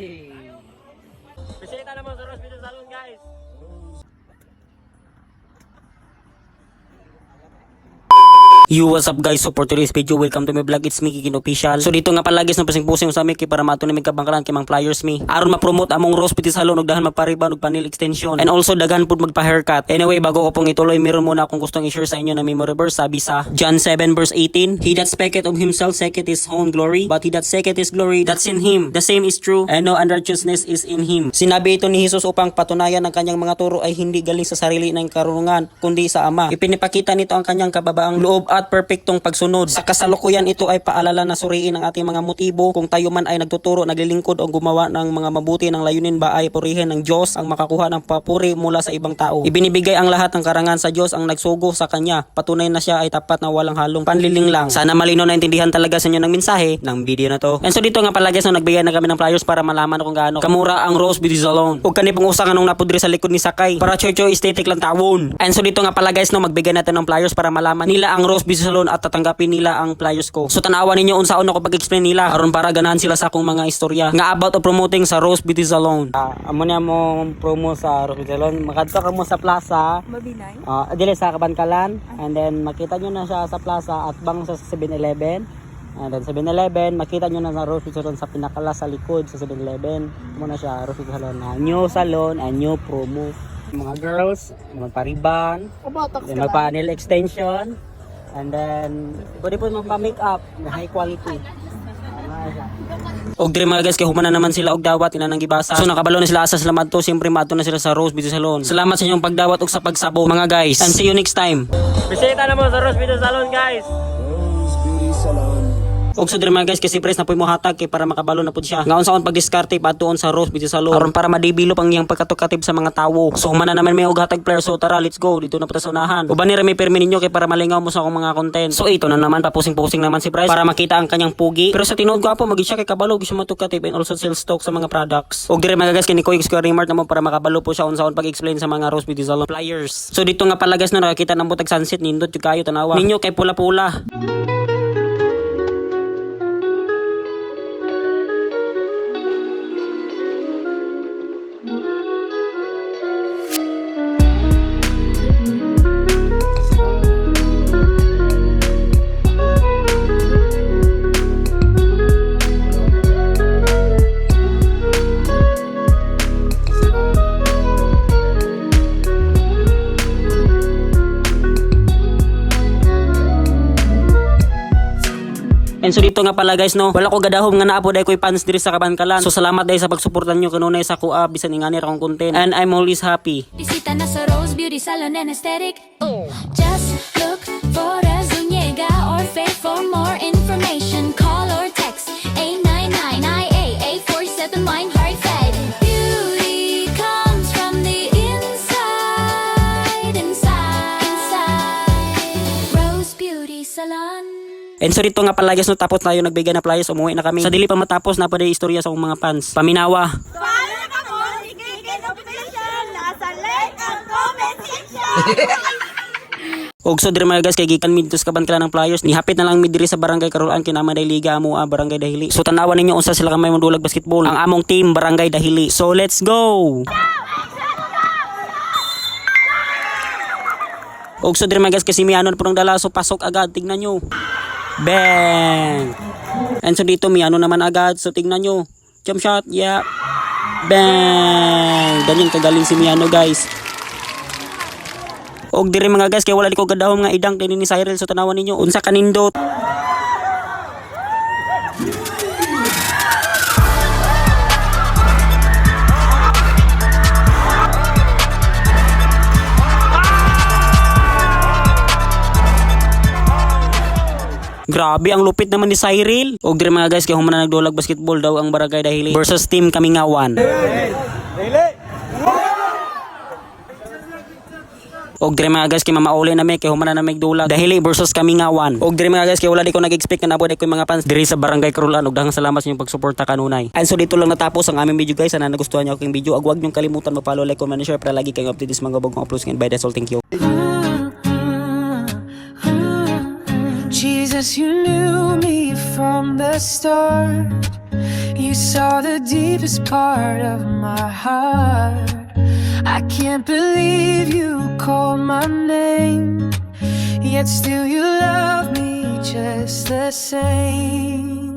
Bisita naman sa Rose Beauty Salon, guys. Yo, what's up guys? So for today's video, welcome to my vlog. It's me, Kikin Official. So dito nga palagis na pasing-pusing sa Mickey para mato na may kabangkalan kay mga flyers me. Aron ma-promote among Rose Beauty Salon ug dahan magpariban ug panel extension. And also daghan pud magpa-haircut. Anyway, bago ko pong ituloy, meron muna akong gustong i-share sa inyo na memory verse. Sabi sa John 7 verse 18, He that speaketh of himself seeketh his own glory, but he that seeketh his glory that's in him. The same is true, and no unrighteousness is in him. Sinabi ito ni Jesus upang patunayan ang kanyang mga turo ay hindi galing sa sarili ng karunungan, kundi sa Ama. Ipinipakita nito ang kanyang kababaang loob at perpektong pagsunod. Sa kasalukuyan ito ay paalala na suriin ang ating mga motibo kung tayo man ay nagtuturo, naglilingkod o gumawa ng mga mabuti ng layunin ba ay purihin ng Diyos ang makakuha ng papuri mula sa ibang tao. Ibinibigay ang lahat ng karangan sa Diyos ang nagsugo sa Kanya. Patunay na siya ay tapat na walang halong panliling lang. Sana malino na intindihan talaga sa inyo ng mensahe ng video na to. And so dito nga pala guys, nagbigay na kami ng flyers para malaman kung gaano kamura ang Rose Beauty Salon. Ug kani pong usangan nung napudri sa likod ni Sakay para chocho aesthetic lang tawon. And so dito nga pala guys, magbigay natin ng flyers para malaman nila ang Rose Beauty Salon at tatanggapin nila ang flyers ko. So tanawan ninyo unsaon ako pag-explain nila aron para ganahan sila sa akong mga istorya nga about of promoting sa Rose Beauty Salon. Amo niya mo promo sa Rose Beauty Salon. Makadto ka mo sa plaza. Mabinay. Dili sa Kabangkalan, and then makita nyo na siya sa plaza at bang sa 7-Eleven. And then 7-Eleven, makita nyo na sa Rose Beauty Salon sa pinakala sa likod sa 7-Eleven. Muna siya Rose Beauty Salon. New salon and new promo. Mga girls, magpariban, magpa-nail extension. And then, pwede po magpa-makeup na high quality. Og dire mga guys, kay humana naman sila og dawat ina nang gibasa. So nakabalo na sila asa sila madto, siyempre madto na sila sa Rose Beauty Salon. Salamat sa inyong pagdawat og sa pagsabo mga guys. And see you next time. Bisita na mo sa Rose Beauty Salon guys. Rose Beauty Salon. Og so dire mga guys, kasi press na po mo hatag kay para makabalo na pud siya. Ngaon saon pag-diskarte padtuon sa Rose Beauty Salon aron para madibilo pang iyang pagkatukatib sa mga tawo. So humana naman may og hatag player, so tara let's go dito na po ta sa unahan. Uban ni may permi ninyo kay para malingaw mo sa akong mga content. So ito na naman papusing-pusing naman si Bryce para makita ang kanyang pugi. Pero sa tinuod ko magi siya kay kabalo gusto matukatib and also sell stock sa mga products. Og dire mga guys, kini ko Square Mart namo para makabalo po siya unsaon pag-explain sa mga Rose Beauty Salon flyers. So dito nga pala guys, na nakakita namo tag sunset nindot yung kayo tanawa. Ninyo kay pula-pula. And so dito nga pala guys, no, wala ko gadahom nga naa po dahil ko'y fans diri sa Kabangkalan. So salamat dahil sa pagsuportan nyo kanunay sa kuha bisan ingani ra akong content. And I'm always happy. Bisita na sa Rose Beauty Salon and Aesthetic. Just look for Zuniga or Faith for more information. Call or text 899-IA-847 Heart Fed. Beauty comes from the inside. Rose Beauty Salon. And so dito nga pala guys, no, tapos tayo nagbigay na flyers, umuwi na kami. Sa dili pa matapos na pa day istorya sa akong mga fans. Paminawa. Follow ako si Kikin Official nasa link ang comment section. Og so dire mga guys, kay gikan mi dito sa Kabangkalan ng flyers. Nihapit na lang mi diri sa Barangay Karulaan kinama day liga mo Barangay Dahili. So tanawan ninyo unsa sila kamay mandulag basketball. Ang among team Barangay Dahili. So let's go. Og so dire mga guys, kasi mianon po ng dala, so pasok agad, tignan nyo. Bang! And so dito miano naman agad, so tignan nyo. Jump shot, yeah. Bang! Ganyan kagaling si Miano guys. Og dire mga guys, kay wala di ko gadahom nga idang din ni Cyril, so tanawan ninyo unsa kanindot. Grabe, ang lupit naman ni Cyril. Og dire mga guys, kay humana nagdulag basketball daw ang Barangay Dahili versus Team Kamingawan. Og dire mga guys, kay mamauli na may kay humana na may dulag Dahili versus Kamingawan. Og dire mga guys, kay wala di ko nag-expect na nabod ko mga fans diri sa Barangay Karulaan. Og daghang salamat sa inyong pagsuporta kanunay. And so dito lang natapos ang aming video guys. Sana nagustuhan niyo aking video. Ag huwag niyong kalimutan mag-follow, like, comment, and share para lagi kayong update sa mga bagong uploads. And by that's all, thank you. Jesus, you knew me from the start. You saw the deepest part of my heart. I can't believe you called my name, yet still you love me just the same.